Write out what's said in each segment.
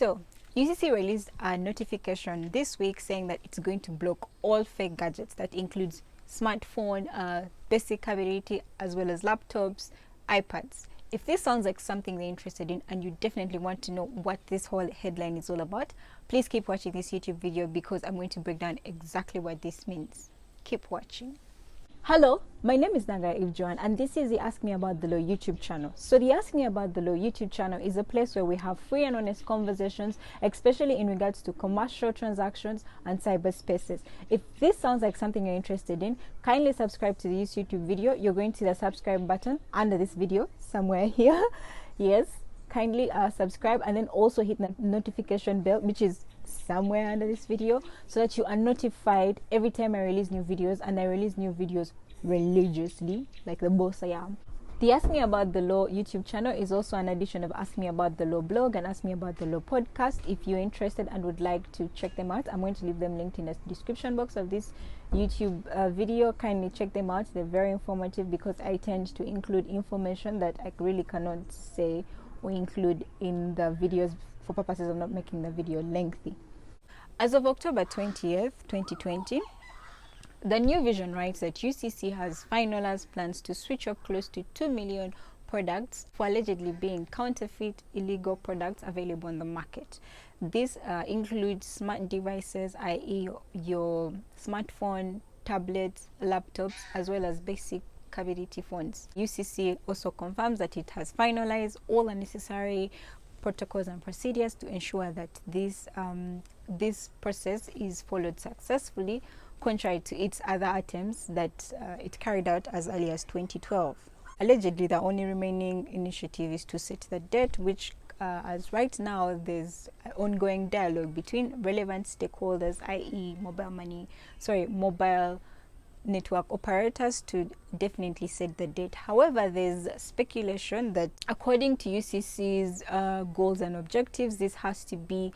So, UCC released a notification this week saying that it's going to block all fake gadgets. That includes smartphone, basic capability, as well as laptops, iPads. If this sounds like something they're interested in and you definitely want to know what this whole headline is all about, please keep watching this YouTube video because I'm going to break down exactly what this means. Keep watching. Hello, my name is Naga Joan and this is the Ask Me About the Law YouTube channel. So the Ask Me About the Law YouTube channel is a place where we have free and honest conversations, especially in regards to commercial transactions and cyberspaces. If this sounds like something you're interested in, kindly subscribe to this YouTube video. You're going to see the subscribe button under this video somewhere here. Yes, kindly subscribe and then also hit the notification bell, which is somewhere under this video, so that you are notified every time I release new videos, and I release new videos religiously like the boss I am. The Ask Me About the Law YouTube channel is also an addition of Ask Me About the Law blog and Ask Me About the Law podcast. If you're interested and would like to check them out, I'm going to leave them linked in the description box of this YouTube video. Kindly check them out. They're very informative because I tend to include information that I really cannot say or include in the videos for purposes of not making the video lengthy. As of October 20th, 2020, the New Vision writes that UCC has finalized plans to switch off close to 2 million products for allegedly being counterfeit, illegal products available on the market. This includes smart devices, i.e. your smartphone, tablets, laptops, as well as basic capability phones. UCC also confirms that it has finalized all the necessary protocols and procedures to ensure that this process is followed successfully, contrary to its other attempts that it carried out as early as 2012. Allegedly, the only remaining initiative is to set the date, which as right now there's ongoing dialogue between relevant stakeholders, i.e. mobile network operators, to definitely set the date. However, there's speculation that according to UCC's goals and objectives, this has to be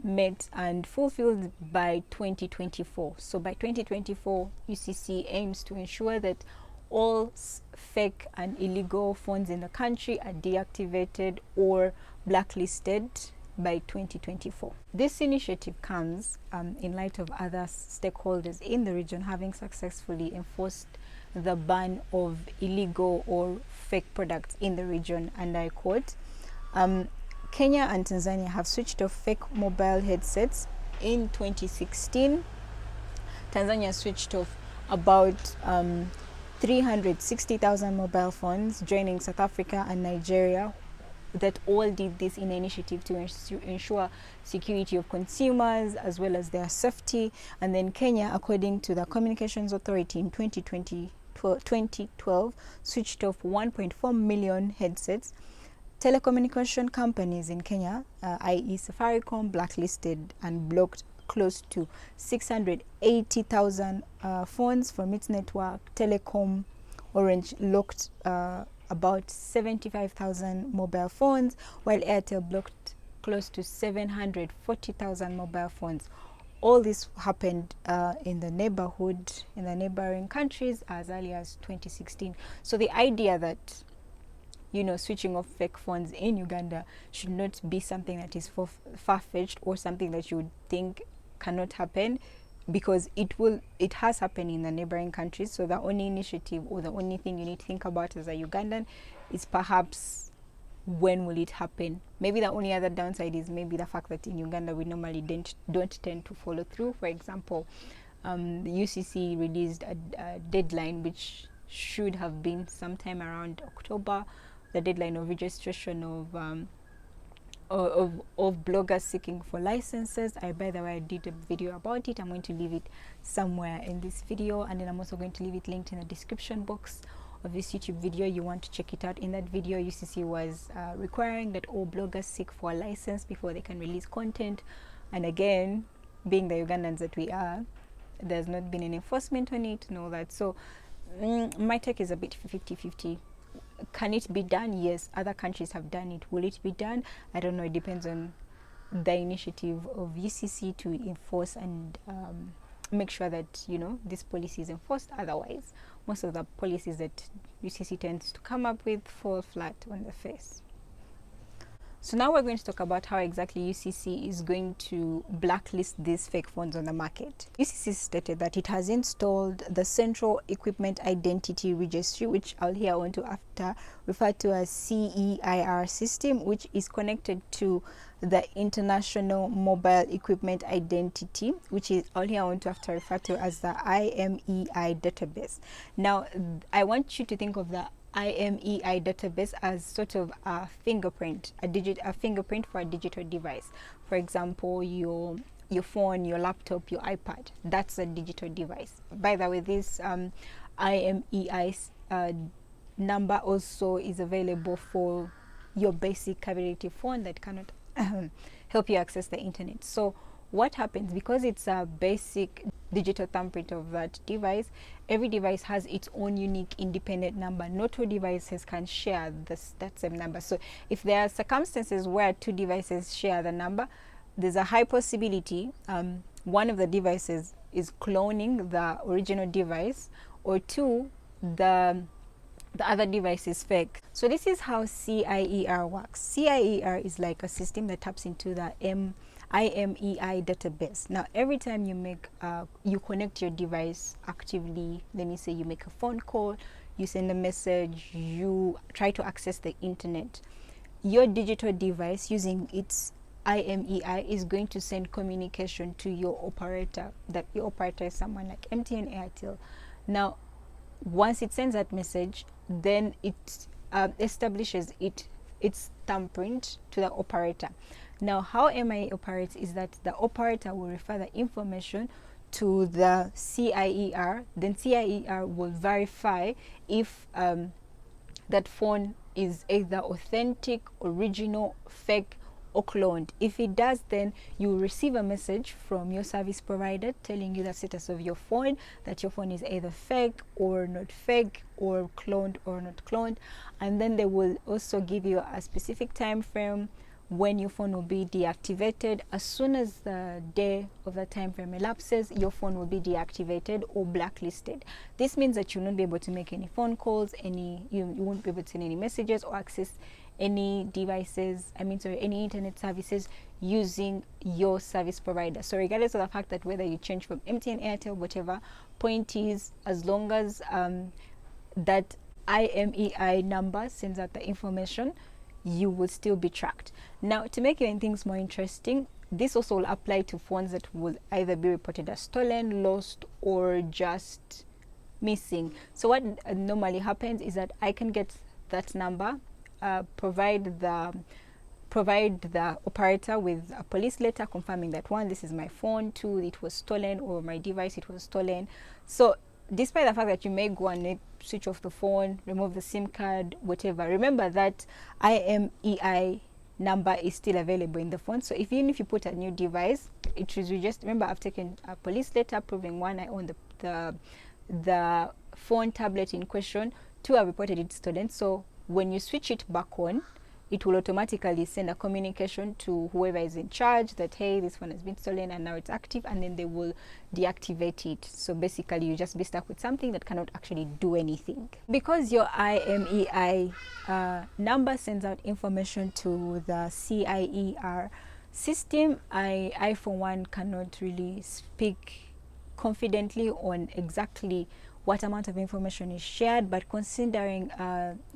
met and fulfilled by 2024. So by 2024, UCC aims to ensure that all fake and illegal phones in the country are deactivated or blacklisted by 2024. This initiative comes in light of other stakeholders in the region having successfully enforced the ban of illegal or fake products in the region, and I quote, Kenya and Tanzania have switched off fake mobile headsets in 2016. Tanzania switched off about 360,000 mobile phones, joining South Africa and Nigeria, that all did this in an initiative to ensure security of consumers as well as their safety. And then Kenya, according to the Communications Authority, in 2012 switched off 1.4 million headsets. Telecommunication companies in Kenya, i.e. Safaricom, blacklisted and blocked close to 680,000 phones from its network. Telecom Orange locked about 75,000 mobile phones, while Airtel blocked close to 740,000 mobile phones. All this happened in the neighboring countries as early as 2016. So the idea that, switching off fake phones in Uganda should not be something that is far-fetched or something that you would think cannot happen, because it has happened in the neighboring countries. So the only initiative or the only thing you need to think about as a Ugandan is perhaps when will it happen. Maybe the only other downside is maybe the fact that in Uganda we normally don't tend to follow through. For example, the UCC released a deadline which should have been sometime around October, the deadline of registration of bloggers seeking for licenses. By the way, I did a video about it. I'm going to leave it somewhere in this video, and then I'm also going to leave it linked in the description box of this YouTube video. You want to check it out. In that video, UCC was requiring that all bloggers seek for a license before they can release content, and again, being the Ugandans that we are, there's not been an enforcement on it and all that. So my take is a bit 50-50. Can it be done? Yes, other countries have done it. Will it be done? I don't know. It depends on the initiative of UCC to enforce and make sure that this policy is enforced. Otherwise, most of the policies that UCC tends to come up with fall flat on the face. So now we're going to talk about how exactly UCC is going to blacklist these fake phones on the market. UCC stated that it has installed the Central Equipment Identity Registry, which I'll here on to after refer to as CEIR system, which is connected to the International Mobile Equipment Identity, which is I'll here on to after refer to as the IMEI database. Now, I want you to think of the IMEI database as sort of a fingerprint, a fingerprint for a digital device. For example, your phone, your laptop, your iPad. That's a digital device. By the way, this IMEI number also is available for your basic capability phone that cannot help you access the internet. So what happens, because it's a basic digital thumbprint of that device, every device has its own unique independent number. Not all devices can share that same number. So if there are circumstances where two devices share the number, there's a high possibility one of the devices is cloning the original device, or two, the other device is fake. So this is how CIER works. CIER is like a system that taps into the IMEI database. Now, every time you connect your device actively, let me say you make a phone call, you send a message, you try to access the internet, your digital device using its IMEI is going to send communication to your operator. That your operator is someone like MTN, Airtel. Now, once it sends that message, then it establishes its thumbprint to the operator. Now, how MIA operates is that the operator will refer the information to the CIER. Then CIER will verify if that phone is either authentic, original, fake, or cloned. If it does, then you will receive a message from your service provider telling you the status of your phone, that your phone is either fake or not fake, or cloned or not cloned. And then they will also give you a specific time frame when your phone will be deactivated. As soon as the day of the time frame elapses, your phone will be deactivated or blacklisted. This means that you'll not be able to make any phone calls, you won't be able to send any messages or access any devices, any internet services using your service provider. So regardless of the fact that whether you change from MTN, Airtel, whatever, point is, as long as that IMEI number sends out the information, you will still be tracked. Now, to make things more interesting, this also will apply to phones that will either be reported as stolen, lost, or just missing. So what normally happens is that I can get that number, provide the operator with a police letter confirming that, one, this is my phone, two, it was stolen, or my device, it was stolen. So despite the fact that you may go and switch off the phone, remove the SIM card, whatever, remember that IMEI number is still available in the phone. So even if you put a new device, it should just remember, I've taken a police letter proving, one, I own the phone tablet in question, two, I reported it stolen. So when you switch it back on, it will automatically send a communication to whoever is in charge that, hey, this phone has been stolen and now it's active, and then they will deactivate it. So basically you just be stuck with something that cannot actually do anything. Because your IMEI number sends out information to the CIER system, I for one cannot really speak confidently on exactly what amount of information is shared, but considering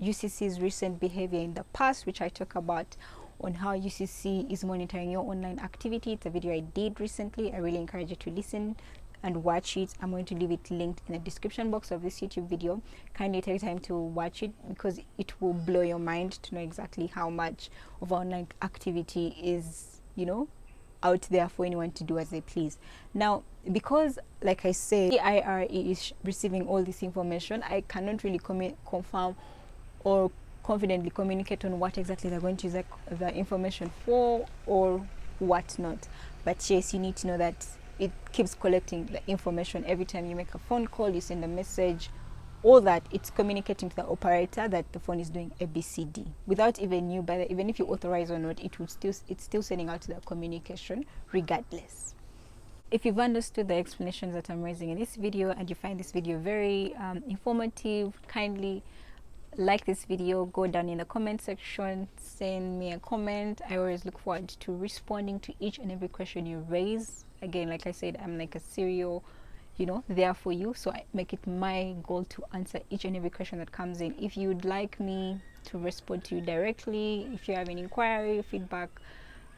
UCC's recent behavior in the past, which I talk about on how UCC is monitoring your online activity, it's a video I did recently. I really encourage you to listen and watch it. I'm going to leave it linked in the description box of this YouTube video. Kindly take time to watch it, because it will blow your mind to know exactly how much of online activity is, out there for anyone to do as they please. Now, because, like I say, the IR is receiving all this information, I cannot really confirm or confidently communicate on what exactly they're going to use the information for or what not. But yes, you need to know that it keeps collecting the information every time you make a phone call, you send a message, all that, it's communicating to the operator that the phone is doing ABCD without even you, but even if you authorize or not, it's still sending out the communication regardless. If you've understood the explanations that I'm raising in this video and you find this video very informative, kindly like this video, go down in the comment section, send me a comment. I always look forward to responding to each and every question you raise. Again, like I said, I'm like a serial, there for you, so I make it my goal to answer each and every question that comes in. If you'd like me to respond to you directly, if you have any inquiry, feedback,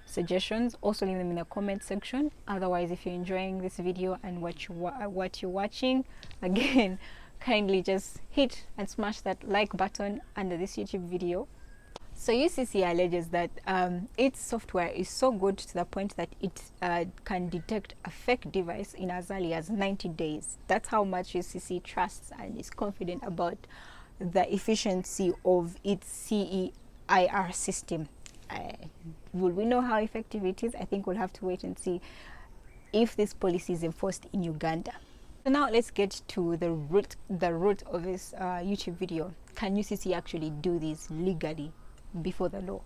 suggestions, also leave them in the comment section. Otherwise, if you're enjoying this video and what you're watching, again, kindly just hit and smash that like button under this YouTube video. So UCC alleges that its software is so good to the point that it can detect a fake device in as early as 90 days. That's how much UCC trusts and is confident about the efficiency of its CEIR system. Will we know how effective it is? I think we'll have to wait and see if this policy is enforced in Uganda. So now let's get to the root of this YouTube video. Can UCC actually do this legally before the law?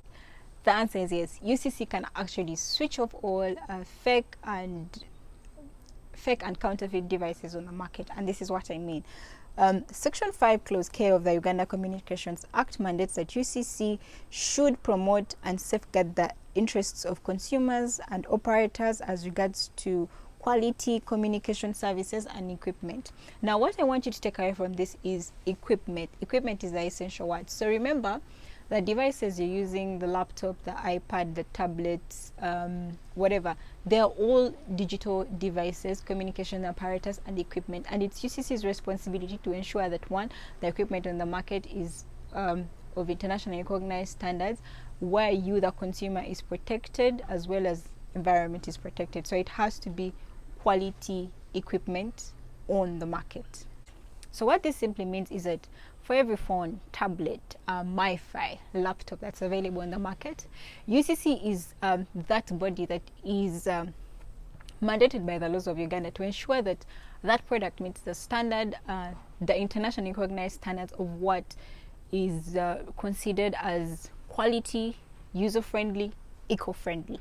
The answer is yes. UCC can actually switch off all fake and counterfeit devices on the market, and this is what I mean. Section 5 Clause K of the Uganda Communications Act mandates that UCC should promote and safeguard the interests of consumers and operators as regards to quality communication services and equipment. Now, what I want you to take away from this is equipment. Equipment is the essential word. So remember, the devices you're using, the laptop, the iPad, the tablets, whatever, they're all digital devices, communication apparatus and equipment, and it's UCC's responsibility to ensure that one, the equipment on the market is of internationally recognized standards, where you, the consumer, is protected as well as environment is protected. So it has to be quality equipment on the market. So what this simply means is that for every phone, tablet, MiFi, laptop that's available in the market, UCC is that body that is mandated by the laws of Uganda to ensure that that product meets the standard, the internationally recognized standards of what is considered as quality, user-friendly, eco-friendly.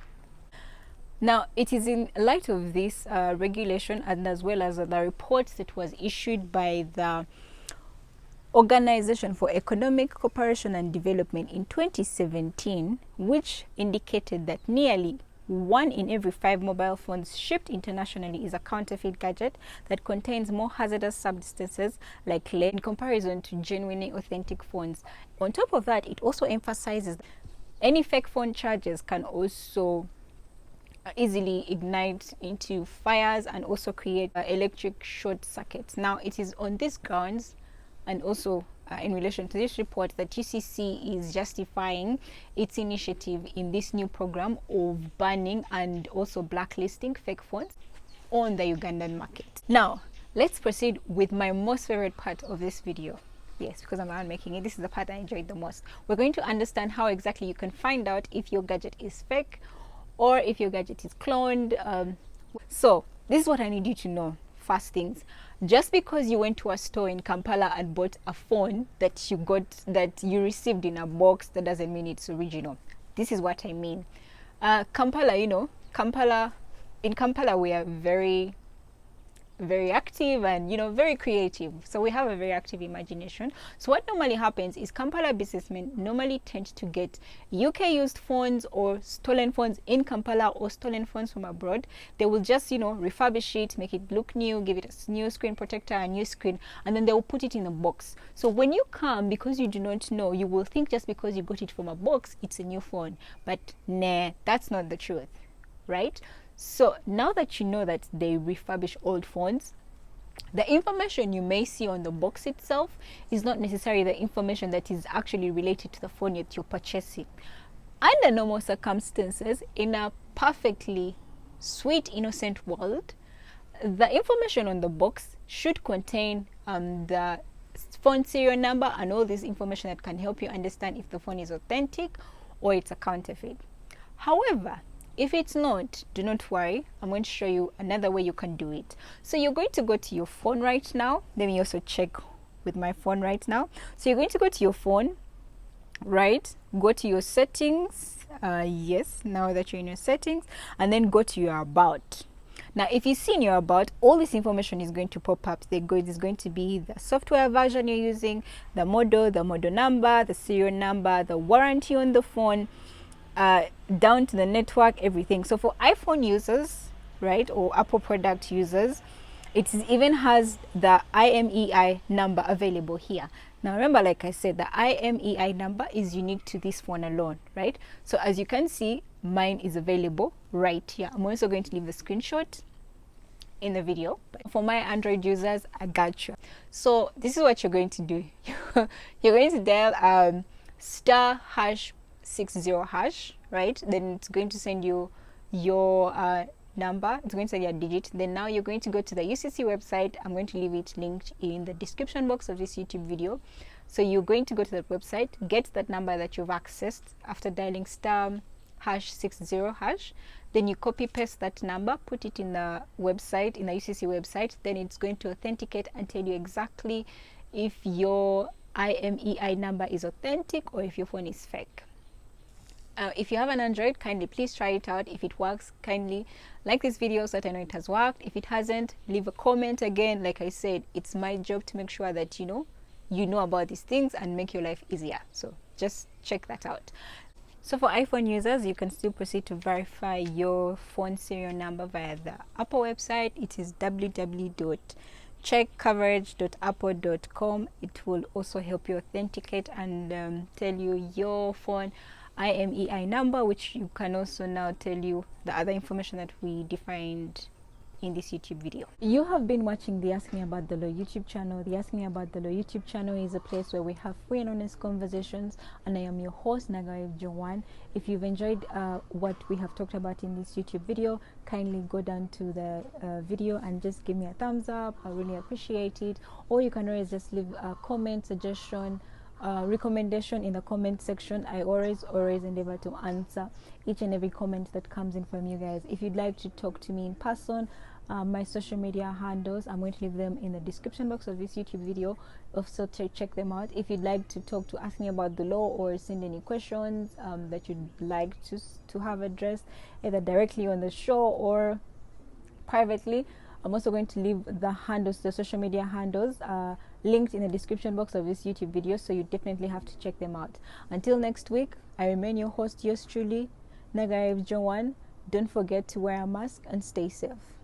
Now, it is in light of this regulation, and as well as the report that was issued by the Organization for Economic Cooperation and Development in 2017, which indicated that nearly 1 in every 5 mobile phones shipped internationally is a counterfeit gadget that contains more hazardous substances like lead in comparison to genuinely authentic phones. On top of that, it also emphasizes that any fake phone chargers can also easily ignite into fires and also create electric short circuits. Now, it is on these grounds and also in relation to this report that UCC is justifying its initiative in this new program of banning and also blacklisting fake phones on the Ugandan market. Now, let's proceed with my most favorite part of this video. Yes, because I'm the one making it. This is the part I enjoyed the most. We're going to understand how exactly you can find out if your gadget is fake or if your gadget is cloned. So this is what I need you to know. First things, just because you went to a store in Kampala and bought a phone that you received in a box, that doesn't mean it's original. This is what I mean. Kampala, in Kampala we are very active and very creative, so we have a very active imagination. So what normally happens is Kampala businessmen normally tend to get UK used phones or stolen phones in Kampala or stolen phones from abroad. They will just refurbish it, make it look new, give it a new screen protector, a new screen, and then they will put it in a box. So when you come, because you do not know, you will think just because you got it from a box it's a new phone, but nah, that's not the truth, right? So now that you know that they refurbish old phones, the information you may see on the box itself is not necessarily the information that is actually related to the phone that you're purchasing. Under normal circumstances, in a perfectly sweet, innocent world, the information on the box should contain the phone serial number and all this information that can help you understand if the phone is authentic or it's a counterfeit. However, if it's not, do not worry. I'm going to show you another way you can do it. So you're going to go to your phone right now. Let me also check with my phone right now. So you're going to go to your phone, right? Go to your settings. Yes, now that you're in your settings, and then go to your about. Now, if you see in your about, all this information is going to pop up. It's going to be the software version you're using, the model number, the serial number, the warranty on the phone, down to the network, everything. So for iPhone users, right, or Apple product users, it even has the IMEI number available here. Now remember, like I said, the IMEI number is unique to this phone alone, right? So as you can see, mine is available right here. I'm also going to leave the screenshot in the video. But for my Android users, I got you. So this is what you're going to do. You're going to dial star hash 60 hash, right? Then it's going to send you your number. It's going to say your digit. Then now you're going to go to the UCC website. I'm going to leave it linked in the description box of this YouTube video. So you're going to go to that website, get that number that you've accessed after dialing star hash 60 hash. Then you copy paste that number, put it in the website, in the UCC website. Then it's going to authenticate and tell you exactly if your IMEI number is authentic or if your phone is fake. If you have an Android, kindly please try it out. If it works, kindly like this video so that I know it has worked. If it hasn't, leave a comment. Again, like I said, it's my job to make sure that you know about these things and make your life easier. So just check that out. So for iPhone users, you can still proceed to verify your phone serial number via the Apple website. It is www.checkcoverage.apple.com. It will also help you authenticate and tell you your phone IMEI number, which you can also now tell you the other information that we defined in this YouTube video. You have been watching the Ask Me About the Law YouTube channel. The Ask Me About the Law YouTube channel is a place where we have free and honest conversations, and I am your host, Nagaev Jowan. If you've enjoyed what we have talked about in this YouTube video, kindly go down to the video and just give me a thumbs up. I really appreciate it. Or you can always just leave a comment, suggestion, recommendation in the comment section. I always endeavor to answer each and every comment that comes in from you guys. If you'd like to talk to me in person, my social media handles, I'm going to leave them in the description box of this YouTube video, also to check them out. If you'd like to ask me about the law or send any questions that you'd like to have addressed either directly on the show or privately, I'm also going to leave the handles, the social media handles, linked in the description box of this YouTube video, so you definitely have to check them out. Until next week, I remain your host, yours truly, Nagaev Jowan. Don't forget to wear a mask and stay safe.